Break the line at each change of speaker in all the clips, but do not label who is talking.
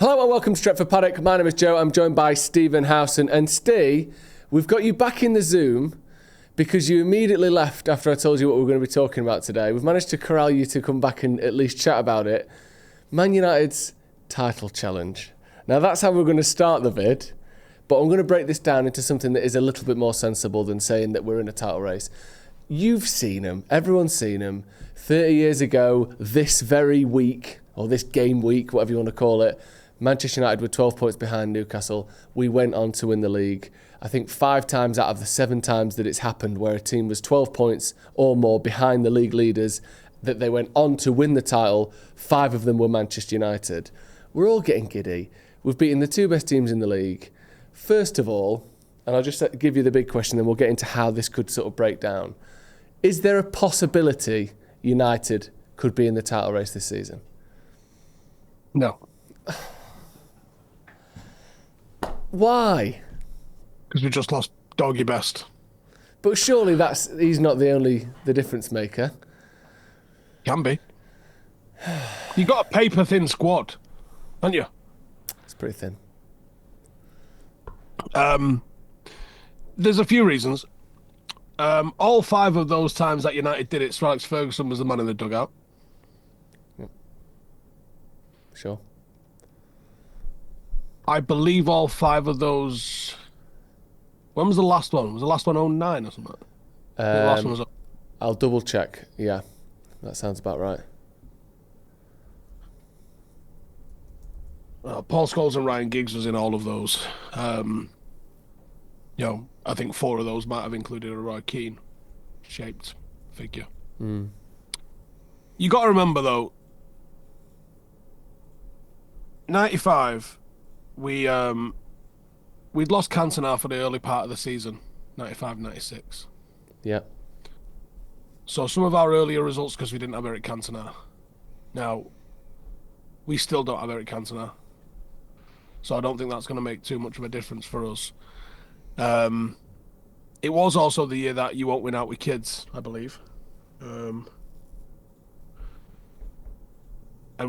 Hello and welcome to Stretford Paddock. My name is Joe. I'm joined by Stephen Howson. And Steve, we've got you back in the Zoom because you immediately left after I told you what we were going to be talking about today. We've managed to corral you to come back and at least chat about it. Man United's title challenge. Now that's how we're going to start the vid, but I'm going to break this down into something that is a little bit more sensible than saying that we're in a title race. You've seen them. Everyone's seen them. 30 years ago, this very week, or this game week, whatever you want to call it, Manchester United were 12 points behind Newcastle. We went on to win the league. I think 5 times out of the 7 times that it's happened where a team was 12 points or more behind the league leaders, that they went on to win the title, 5 of them were Manchester United. We're all getting giddy. We've beaten the 2 best teams in the league. First of all, and I'll just give you the big question, then we'll get into how this could sort of break down. Is there a possibility United could be in the title race this season?
No.
Why?
Because we just lost Doggy Best.
But surely he's not the difference maker.
Can be. You got a paper thin squad, haven't you? It's
pretty thin.
There's a few reasons. All 5 of those times that United did it, Sir Alex Ferguson was the man in the dugout.
Yep. Sure.
I believe all 5 of those. When was the last one? Was the last one 09 or something? The last one was.
I'll double check. Yeah, that sounds about right.
Paul Scholes and Ryan Giggs was in all of those. I think 4 of those might have included a Roy Keane shaped figure.
Mm.
You got to remember though, 95, we'd lost Cantona for the early part of the season, 95, 96.
Yeah.
So some of our earlier results, because we didn't have Eric Cantona. Now, we still don't have Eric Cantona. So I don't think that's going to make too much of a difference for us. It was also the year that you won't win out with kids, I believe. And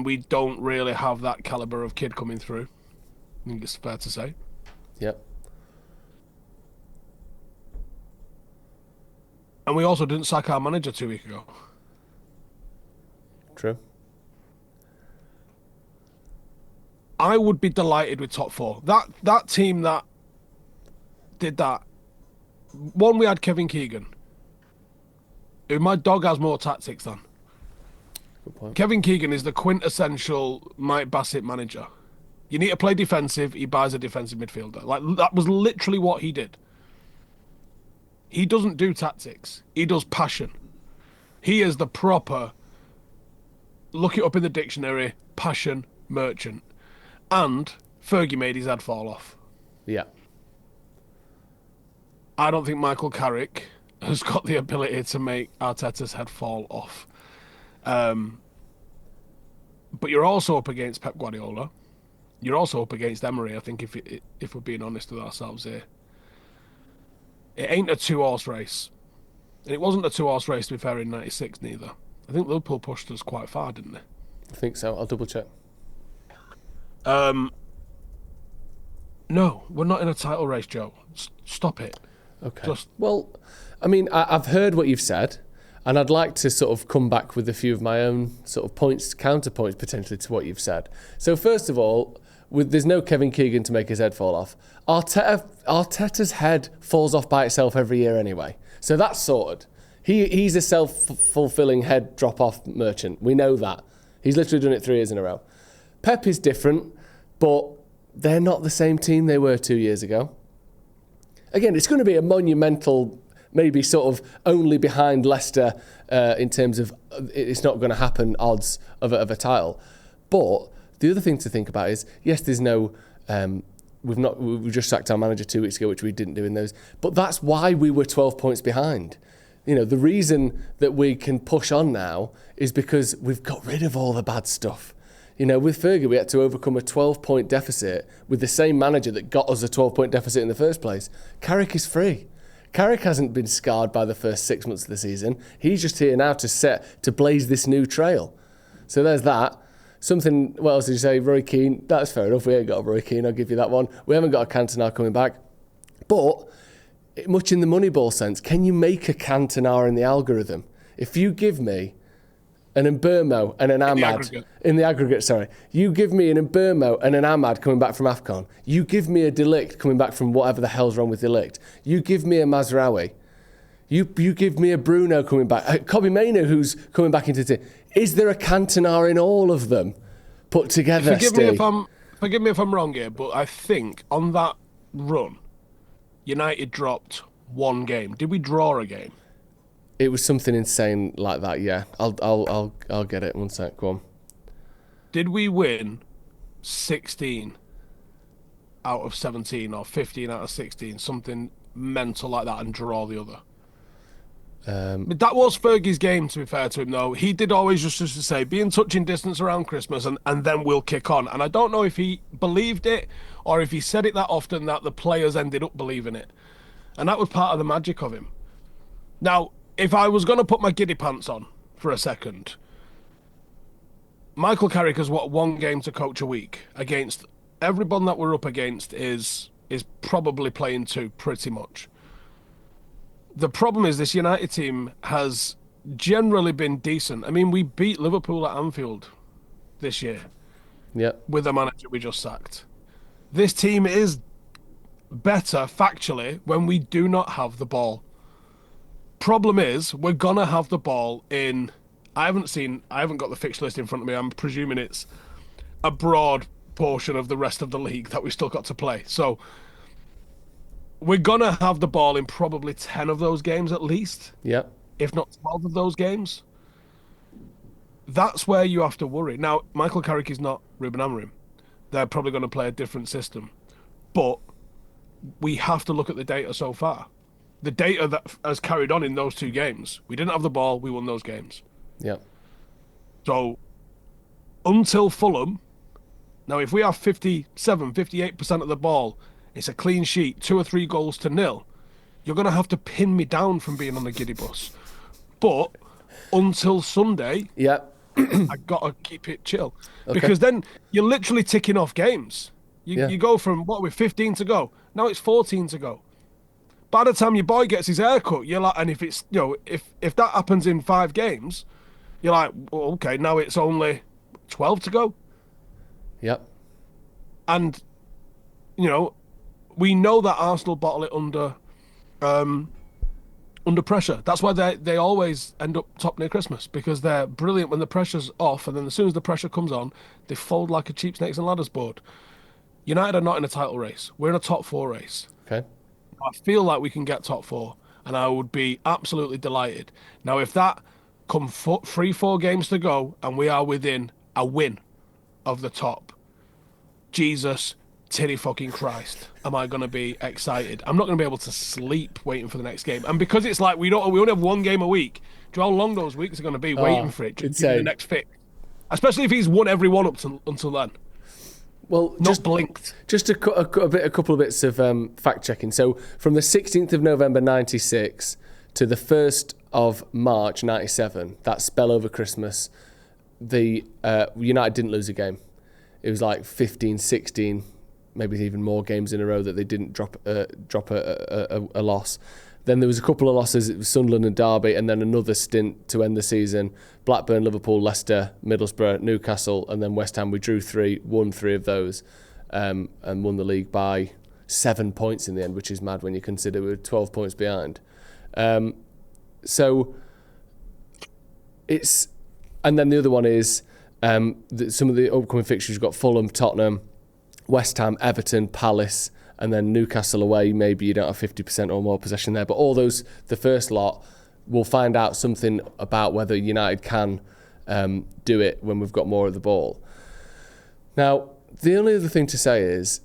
we don't really have that caliber of kid coming through. I think it's fair to say.
Yep.
And we also didn't sack our manager 2 weeks ago.
True.
I would be delighted with top 4. That team that did that. One, we had Kevin Keegan, who my dog has more tactics than.
Good point.
Kevin Keegan is the quintessential Mike Bassett manager. You need to play defensive, he buys a defensive midfielder. Like, that was literally what he did. He doesn't do tactics. He does passion. He is the proper, look it up in the dictionary, passion merchant. And Fergie made his head fall off.
Yeah.
I don't think Michael Carrick has got the ability to make Arteta's head fall off. But you're also up against Pep Guardiola. You're also up against Emery, I think, if we're being honest with ourselves here. It ain't a 2-horse race. And it wasn't a 2-horse race, to be fair, in 96 neither. I think Liverpool pushed us quite far, didn't they?
I think so. I'll double check.
No, we're not in a title race, Joe. Stop it.
Okay. Well, I mean, I've heard what you've said, and I'd like to sort of come back with a few of my own sort of counterpoints potentially to what you've said. So first of all, there's no Kevin Keegan to make his head fall off. Arteta's head falls off by itself every year anyway. So that's sorted. He's a self-fulfilling head drop-off merchant. We know that. He's literally done it 3 years in a row. Pep is different, but they're not the same team they were 2 years ago. Again, it's going to be a monumental, maybe sort of only behind Leicester in terms of it's not going to happen odds of a title. But the other thing to think about is, yes, there's no, we've just sacked our manager 2 weeks ago, which we didn't do in those. But that's why we were 12 points behind. You know, the reason that we can push on now is because we've got rid of all the bad stuff. You know, with Fergie, we had to overcome a 12-point deficit with the same manager that got us a 12-point deficit in the first place. Carrick is free. Carrick hasn't been scarred by the first 6 months of the season. He's just here now to blaze this new trail. So there's that. Something, what else did you say? Roy Keane. That's fair enough. We ain't got a Roy Keane, I'll give you that one. We haven't got a Cantona coming back. But, much in the Moneyball sense, can you make a Cantona in the algorithm? If you give me an Mbermo and an Ahmad... In the aggregate, sorry. You give me an Mbermo and an Ahmad coming back from AFCON. You give me a De Ligt coming back from whatever the hell's wrong with De Ligt. You give me a Mazraoui. You give me a Bruno coming back. Kobe Mainoo, who's coming back into the team. Is there a Cantona in all of them put together,
Forgive me if I'm wrong here, but I think on that run, United dropped one game. Did we draw a game?
It was something insane like that, yeah. I'll get it. One sec, go on.
Did we win 16 out of 17 or 15 out of 16? Something mental like that, and draw the other? But that was Fergie's game, to be fair to him, though. He did always just to say, be in touching distance around Christmas and then we'll kick on. And I don't know if he believed it or if he said it that often that the players ended up believing it. And that was part of the magic of him. Now, if I was going to put my giddy pants on for a second, Michael Carrick has one game to coach a week against everyone that we're up against is probably playing two, pretty much. The problem is this United team has generally been decent. I mean, we beat Liverpool at Anfield this year.
Yep.
With the manager we just sacked. This team is better factually when we do not have the ball. Problem is, we're gonna have the ball in. I haven't got the fixture list in front of me. I'm presuming it's a broad portion of the rest of the league that we still got to play. So we're gonna have the ball in probably 10 of those games at least.
Yep.
If not 12 of those games. That's where you have to worry. Now, Michael Carrick is not Ruben Amorim. They're probably going to play a different system. But we have to look at the data so far. The data that has carried on in those two games. We didn't have the ball, we won those games.
Yeah.
So, until Fulham, now if we have 58% of the ball, it's a clean sheet, 2 or 3 goals to nil, you're going to have to pin me down from being on the giddy bus. But until Sunday,
yeah,
I got to keep it chill. Okay. Because then you're literally ticking off games. You go from, 15 to go? Now it's 14 to go. By the time your boy gets his haircut, you're like, and if it's, if that happens in 5 games, you're like, well, okay, now it's only 12 to go.
Yep.
And, we know that Arsenal bottle it under pressure. That's why they always end up top near Christmas, because they're brilliant when the pressure's off, and then as soon as the pressure comes on, they fold like a cheap snakes and ladders board. United are not in a title race. We're in a top 4 race.
Okay.
I feel like we can get top 4, and I would be absolutely delighted. Now, if that come 3-4 games to go, and we are within a win of the top, Jesus titty fucking Christ, am I going to be excited? I'm not going to be able to sleep waiting for the next game. And because it's like we only have 1 game a week, do you know how long those weeks are going to be waiting for it? Just the next fix. Especially if he's won every one up until then.
Well,
not blinked.
Just a couple of bits of fact checking. So from the 16th of November 96 to the 1st of March 97, that spell over Christmas, the United didn't lose a game. It was like 15, 16, maybe even more games in a row that they didn't drop a loss. Then there was a couple of losses. It was Sunderland and Derby, and then another stint to end the season. Blackburn, Liverpool, Leicester, Middlesbrough, Newcastle, and then West Ham. We drew 3, won 3 of those, and won the league by 7 points in the end, which is mad when you consider we were 12 points behind. So it's, and then the other one is some of the upcoming fixtures. You've got Fulham, Tottenham, West Ham, Everton, Palace, and then Newcastle away. Maybe you don't have 50% or more possession there, but all those, the first lot, we'll find out something about whether United can do it when we've got more of the ball. Now, the only other thing to say is,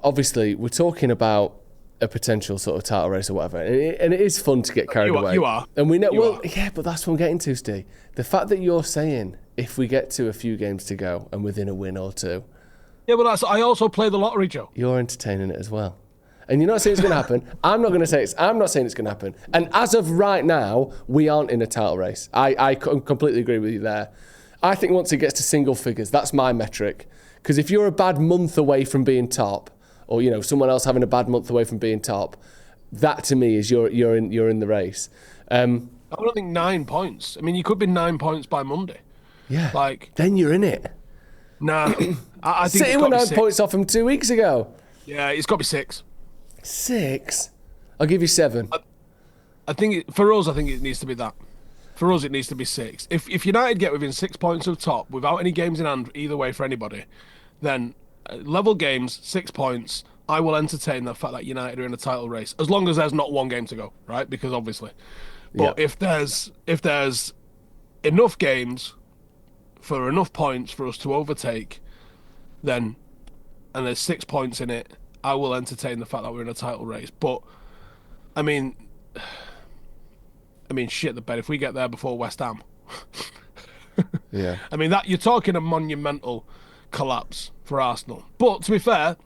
obviously, we're talking about a potential sort of title race or whatever, and it is fun to get carried away.
You are.
And we know, yeah, but that's what I'm getting to, Steve. The fact that you're saying, if we get to a few games to go and within a win or 2,
yeah, but I also play the lottery, Joe.
You're entertaining it as well. And you're not saying it's going to happen. I'm not saying it's going to happen. And as of right now, we aren't in a title race. I completely agree with you there. I think once it gets to single figures, that's my metric. Because if you're a bad month away from being top, or someone else having a bad month away from being top, that to me is you're in the race.
I don't think 9 points. I mean, you could be 9 points by Monday.
Yeah. Then you're in it.
Nah, I think
City were 9 points off him 2 weeks ago.
Yeah, it's got to be 6.
6? I'll give you 7.
I think for us, it needs to be that. For us, it needs to be 6. If United get within 6 points of top without any games in hand either way for anybody, then level games, 6 points. I will entertain the fact that United are in a title race as long as there's not one game to go, right? Because obviously, but if there's enough games for enough points for us to overtake, then and there's 6 points in it, I will entertain the fact that we're in a title race. But I mean, shit the bed if we get there before West Ham.
Yeah.
I mean, that you're talking a monumental collapse for Arsenal. But to be fair,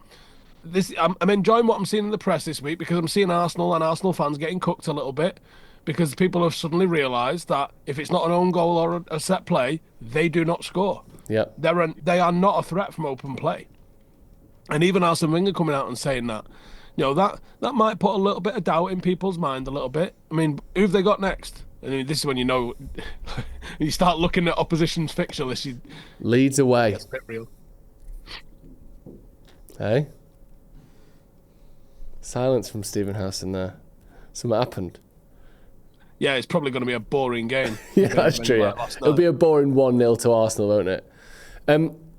I'm enjoying what I'm seeing in the press this week because I'm seeing Arsenal and Arsenal fans getting cooked a little bit because people have suddenly realised that if it's not an own goal or a set play, they do not score.
Yeah.
They are not a threat from open play. And even Arsene Wenger coming out and saying that, that might put a little bit of doubt in people's mind a little bit. I mean, who have they got next? I mean, this is when you start looking at opposition's fixture list.
Leeds away.
That's a bit real.
Hey? Silence from Stephen Howson there. Something happened.
Yeah, it's probably going to be a boring game.
Yeah, that's true. Yeah. It'll be a boring 1-0 to Arsenal, won't it?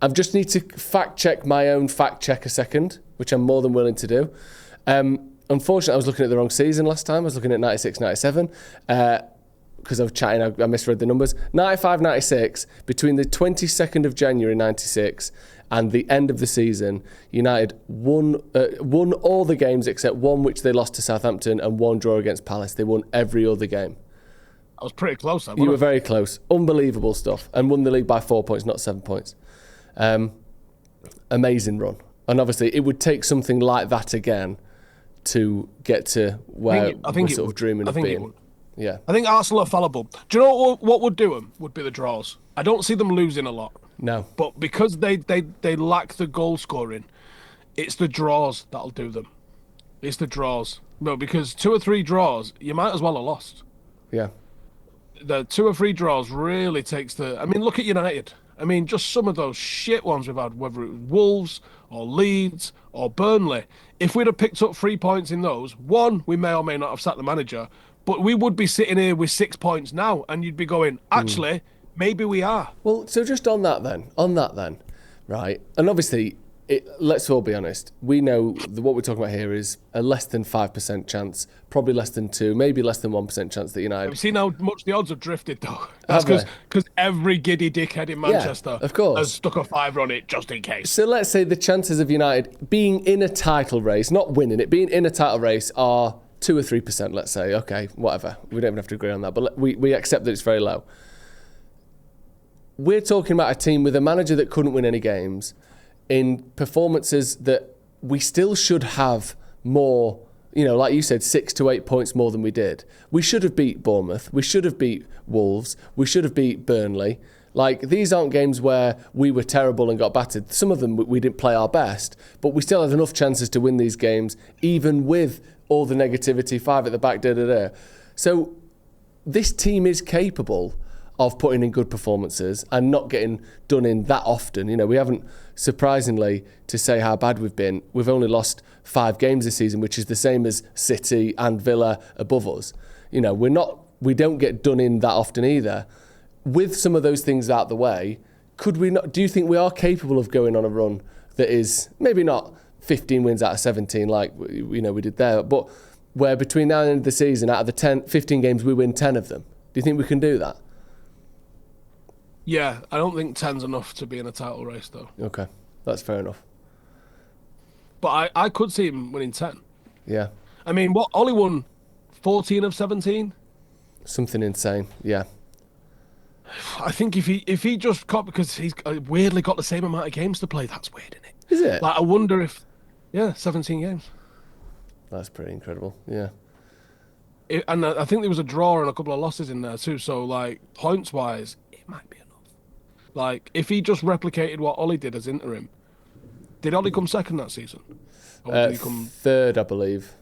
I just need to fact check my own fact check a second, which I'm more than willing to do. Unfortunately, I was looking at the wrong season last time. I was looking at 96-97 because I was chatting. I misread the numbers. 95-96, between the 22nd of January 96 and the end of the season, United won all the games except one which they lost to Southampton and one draw against Palace. They won every other game.
I was pretty close.
You were very close. Unbelievable stuff. And won the league by 4 points, not 7 points. Amazing run. And obviously, it would take something like that again to get to where we're sort of dreaming of being. Yeah.
I think Arsenal are fallible. Do you know what would do them? Would be the draws. I don't see them losing a lot.
No.
But because they lack the goal scoring, it's the draws that'll do them. It's the draws. No, because 2 or 3 draws, you might as well have lost.
Yeah.
The 2 or 3 draws really takes the... I mean, look at United. I mean, just some of those shit ones we've had, whether it was Wolves or Leeds or Burnley. If we'd have picked up 3 points in those, one, we may or may not have sacked the manager, but we would be sitting here with 6 points now, and you'd be going, actually, maybe we are.
Well, so just on that then, right? And obviously, let's all be honest. We know that what we're talking about here is a less than 5% chance, probably less than 2, maybe less than 1% chance that United...
Have you seen how much the odds have drifted, though? That's because every giddy dickhead in Manchester
of course,
has stuck a 5 on it just in case.
So let's say the chances of United being in a title race, not winning it, being in a title race are 2 or 3%, let's say. Okay, whatever. We don't even have to agree on that, but we accept that it's very low. We're talking about a team with a manager that couldn't win any games, in performances that we still should have more, like you said, 6 to 8 points more than we did. We should have beat Bournemouth. We should have beat Wolves. We should have beat Burnley. Like, these aren't games where we were terrible and got battered. Some of them we didn't play our best, but we still had enough chances to win these games, even with all the negativity, 5 at the back, da-da-da. So this team is capable of putting in good performances and not getting done in that often. We haven't, surprisingly, to say how bad we've been, we've only lost 5 games this season, which is the same as City and Villa above us. We don't get done in that often either. With some of those things out the way, do you think we are capable of going on a run that is maybe not 15 wins out of 17 like we did there, but where between now and the end of the season, out of the 15 games, we win 10 of them? Do you think we can do that?
Yeah, I don't think 10's enough to be in a title race, though.
Okay, that's fair enough.
But I could see him winning 10.
Yeah.
I mean, Ollie won 14 of 17?
Something insane, yeah.
I think if he just got, because he's weirdly got the same amount of games to play, that's weird, isn't it?
Is it?
Like, I wonder if, 17 games.
That's pretty incredible, yeah.
And I think there was a draw and a couple of losses in there too, so, like, points-wise, it might be enough. Like, if he just replicated what Ollie did as interim, did Ollie come second that season? Or did he come
third, I believe.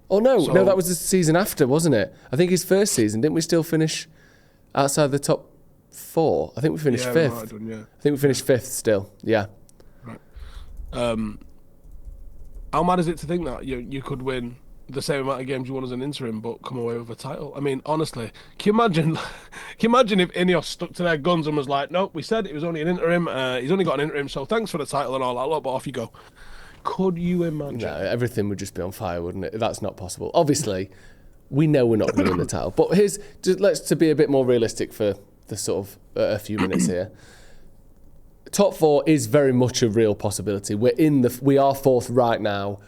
Oh, no,
So-
that was the season after, wasn't it? I think his first season, didn't we still finish outside the top 4? I think we finished
Yeah, we
fifth.
might have done, yeah.
I think we finished fifth still, yeah.
How mad is it to think that you could win the same amount of games you won as an interim, but come away with a title? I mean, honestly, can you imagine? Can you imagine if Ineos stuck to their guns and was like, "No, we said it was only an interim. He's only got an interim, so thanks for the title and all that lot, but off you go." Could you imagine?
No, everything would just be on fire, wouldn't it? That's not possible. Obviously, we know we're not going to win the title, but let's to be a bit more realistic for the sort of a few minutes here. Top 4 is very much a real possibility. We are 4th right now.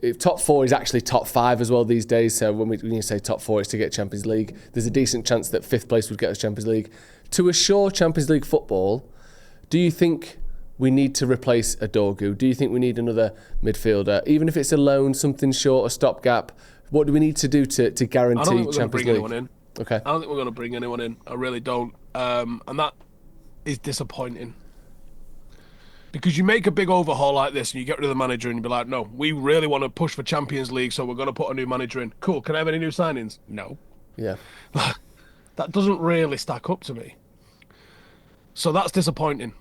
If top 4 is actually top 5 as well these days. So when you say top 4, it's to get Champions League. There's a decent chance that 5th place would get us Champions League. To assure Champions League football, do you think we need to replace Adorgu? Do you think we need another midfielder, even if it's a loan, something short, a stopgap? What do we need to do to guarantee
I don't think we're going to
Champions
bring
League?
anyone in.
Okay.
I don't think we're going to bring anyone in. I really don't. And that is disappointing. Because you make a big overhaul like this and you get rid of the manager and you be like, no, we really want to push for Champions League, so we're going to put a new manager in. Cool, can I have any new signings? No.
Yeah.
That doesn't really stack up to me. So that's disappointing.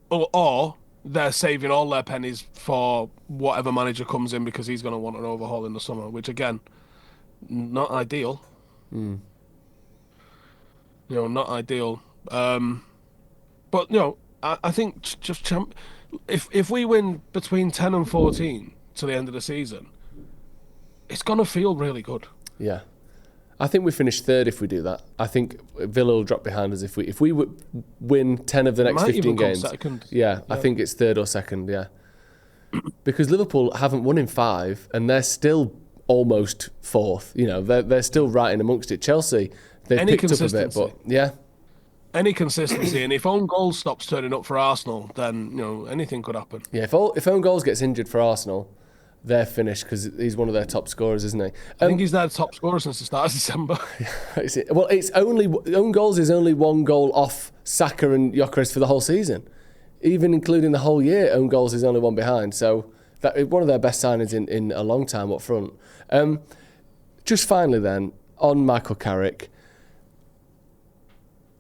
Or they're saving all their pennies for whatever manager comes in because he's going to want an overhaul in the summer, which, again, not ideal. Not ideal. But, I think just if we win between 10 and 14 to the end of the season, it's going to feel really good.
Yeah. I think we finish 3rd if we do that. I think Villa will drop behind us if we win 10 of the next 15 games.
Second.
Yeah, I think it's 3rd or 2nd, yeah. Because Liverpool haven't won in 5 and they're still almost 4th. They're still right in amongst it. Chelsea, they've picked up a bit, but yeah.
Any consistency, and if own goals stops turning up for Arsenal, then anything could happen.
Yeah, if own goals gets injured for Arsenal, they're finished because he's one of their top scorers, isn't he?
I think he's their top scorer since the start of December.
Well, it's only own goals is only 1 goal off Saka and Gyökeres for the whole season, even including the whole year. Own goals is only 1 behind, so that one of their best signings in a long time up front. Just finally, then on Michael Carrick.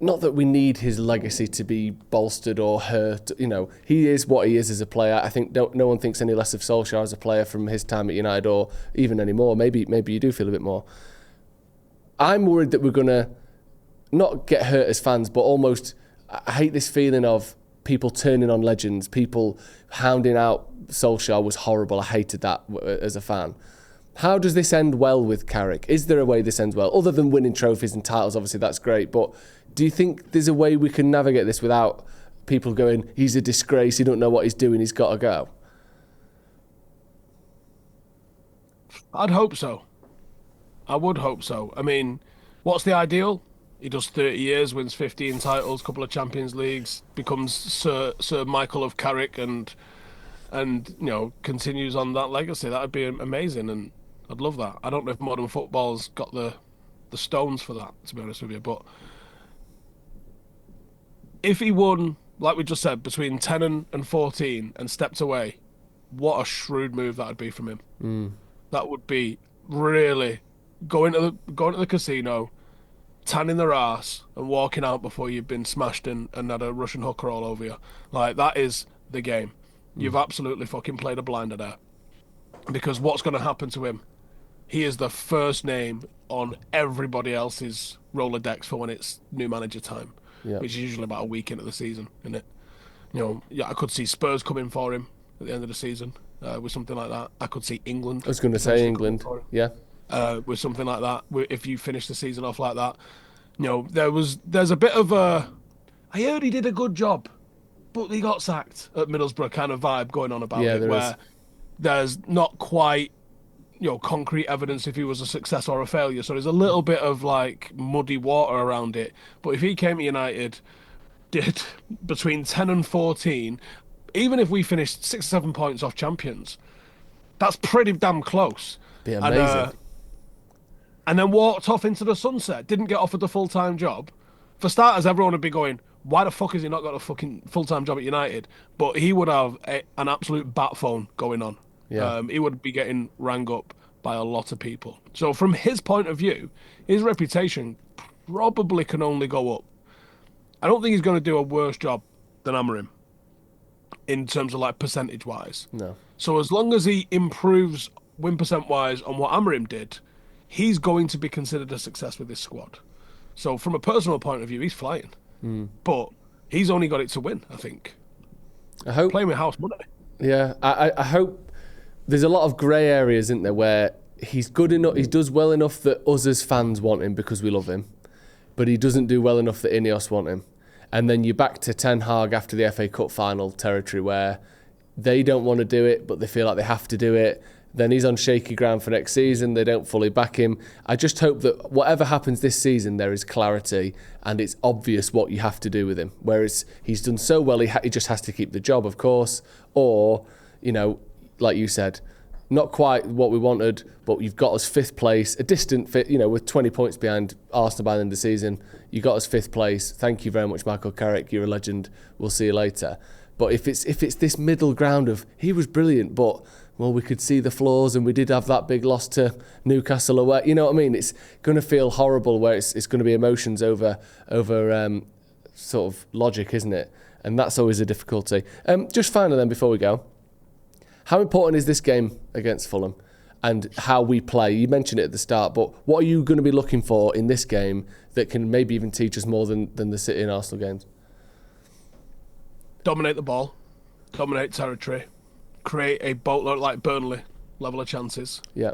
Not that we need his legacy to be bolstered or hurt. He is what he is as a player. I think no one thinks any less of Solskjaer as a player from his time at United or even anymore. Maybe you do feel a bit more. I'm worried that we're going to not get hurt as fans, but almost, I hate this feeling of people turning on legends, people hounding out Solskjaer was horrible. I hated that as a fan. How does this end well with Carrick? Is there a way this ends well? Other than winning trophies and titles, obviously that's great, but do you think there's a way we can navigate this without people going, he's a disgrace, he don't know what he's doing, he's got to go?
I'd hope so. I would hope so. I mean, what's the ideal? He does 30 years, wins 15 titles, couple of Champions Leagues, becomes Sir Michael of Carrick and continues on that legacy. That would be amazing, and I'd love that. I don't know if modern football's got the stones for that, to be honest with you, but if he won, like we just said, between 10 and 14 and stepped away, what a shrewd move that would be from him. That would be really going to the casino, tanning their ass and walking out before you've been smashed and had a Russian hooker all over you. Like, that is the game. You've absolutely fucking played a blinder there. Because what's going to happen to him? He is the first name on everybody else's Rolodex for when it's new manager time.
Yeah.
Which is usually about a week into the season, isn't it? I could see Spurs coming for him at the end of the season with something like that. I could see England.
I was going to say England, yeah.
With something like that, if you finish the season off like that. There's a bit of a, I heard he did a good job, but he got sacked at Middlesbrough kind of vibe going on about it, where there's not quite concrete evidence if he was a success or a failure. So there's a little bit of like muddy water around it. But if he came to United, did between 10 and 14, even if we finished 6 or 7 points off champions, that's pretty damn close.
Be amazing.
And then walked off into the sunset, didn't get offered the full-time job. For starters, everyone would be going, Why the fuck has he not got a fucking full-time job at United? But he would have an absolute bat phone going on.
Yeah.
He would be getting rang up by a lot of people. So from his point of view, his reputation probably can only go up. I don't think he's going to do a worse job than Amorim in terms of like percentage-wise.
No.
So as long as he improves win percent-wise on what Amorim did, he's going to be considered a success with this squad. So from a personal point of view, he's flying. But he's only got it to win, I think.
I hope.
Playing with house money.
Yeah, I hope. There's a lot of grey areas, isn't there, where he's good enough, he does well enough that us as fans want him because we love him, but he doesn't do well enough that Ineos want him. And then you're back to Ten Hag after the FA Cup final territory where they don't want to do it, but they feel like they have to do it. Then he's on shaky ground for next season. They don't fully back him. I just hope that whatever happens this season, there is clarity and it's obvious what you have to do with him. Whereas he's done so well, he just has to keep the job, of course. Or, you know, like you said, not quite what we wanted, but you've got us fifth place, a distant fit, you know, with 20 points behind Arsenal by the end of the season. You got us fifth place. Thank you very much, Michael Carrick. You're a legend. We'll see you later. But if it's this middle ground of he was brilliant, but well, we could see the flaws, and we did have that big loss to Newcastle away. You know what I mean? It's going to feel horrible where it's going to be emotions over sort of logic, isn't it? And that's always a difficulty. Just finally then, before we go, how important is this game against Fulham and how we play? You mentioned it at the start, but what are you going to be looking for in this game that can maybe even teach us more than the City and Arsenal games?
Dominate the ball, dominate territory, create a boatload like Burnley level of chances.
Yeah.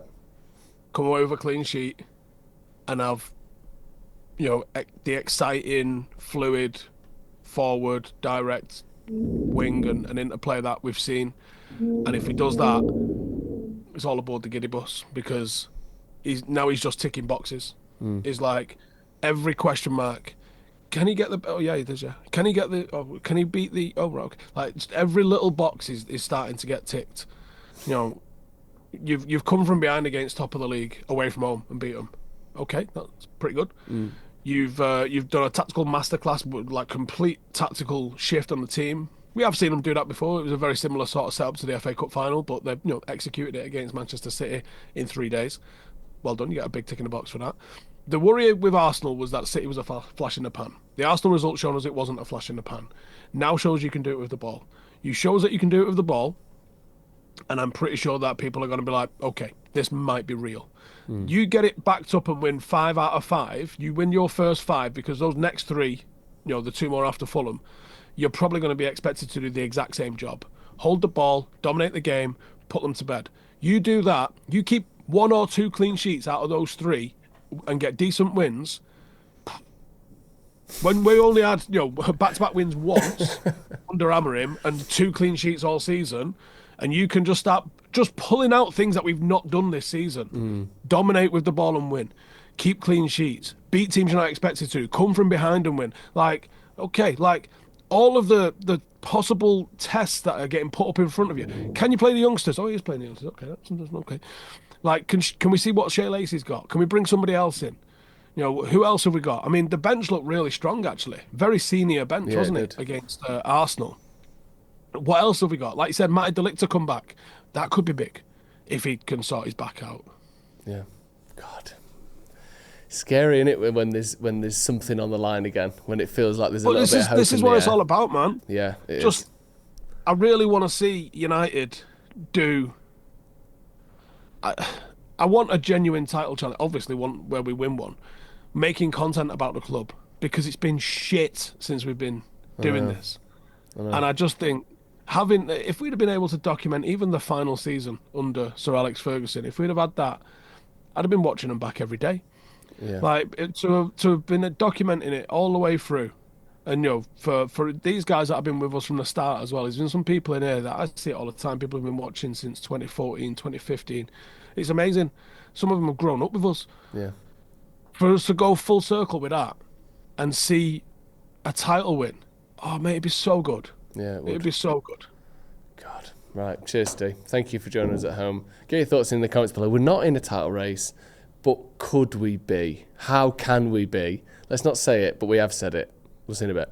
Come away with a clean sheet and have, you know, the exciting, fluid, forward, direct wing and interplay that we've seen. And if he does that, it's all aboard the giddy bus because he's just ticking boxes. He's like every question mark. Can he get the? Oh yeah, he does. Yeah. Can he get the? Oh, can he beat the? Oh, right, okay. Like just every little box is starting to get ticked. You know, you've come from behind against top of the league away from home and beat them. Okay, that's pretty good. You've done a tactical masterclass with like complete tactical shift on the team. We have seen them do that before. It was a very similar sort of setup to the FA Cup final, but they've executed it against Manchester City in 3 days. Well done. You get a big tick in the box for that. The worry with Arsenal was that City was a flash in the pan. The Arsenal result showed us it wasn't a flash in the pan. Now shows you can do it with the ball. You shows that you can do it with the ball, and I'm pretty sure that people are going to be like, okay, this might be real. You get it backed up and win 5 out of 5. You win your first 5 because those next 3, the 2 more after Fulham, you're probably going to be expected to do the exact same job. Hold the ball, dominate the game, put them to bed. You do that, you keep 1 or 2 clean sheets out of those 3 and get decent wins. When we only had, back-to-back wins once under Amorim and 2 clean sheets all season, and you can just start just pulling out things that we've not done this season. Dominate with the ball and win. Keep clean sheets. Beat teams you're not expected to. Come from behind and win. All of the possible tests that are getting put up in front of you. Can you play the youngsters? Oh, he's playing the youngsters. Okay, that's okay. Like, can we see what Shea Lacey's got? Can we bring somebody else in? Who else have we got? I mean, the bench looked really strong, actually. Very senior bench, wasn't it? Against Arsenal. What else have we got? Like you said, Matty De Ligt to come back. That could be big if he can sort his back out. Yeah.
God. Scary, isn't it, when there's something on the line again, when it feels like there's a little bit of hope.
This is what it's all about, man.
Yeah, it is.
I really want to see United do... I want a genuine title challenge, obviously one where we win one, making content about the club, because it's been shit since we've been doing this. And I just think, if we'd have been able to document even the final season under Sir Alex Ferguson, if we'd have had that, I'd have been watching them back every day.
Yeah.
To have been documenting it all the way through, and for these guys that have been with us from the start as well, there's been some people in here that I see it all the time. People have been watching since 2014, 2015. It's amazing. Some of them have grown up with us.
Yeah.
For us to go full circle with that and see a title win, oh mate, it'd be so good.
Yeah,
it'd be so good.
God. Right. Cheers, Steve. Thank you for joining us at home. Get your thoughts in the comments below. We're not in a title race. But could we be? How can we be? Let's not say it, but we have said it. We'll see in a bit.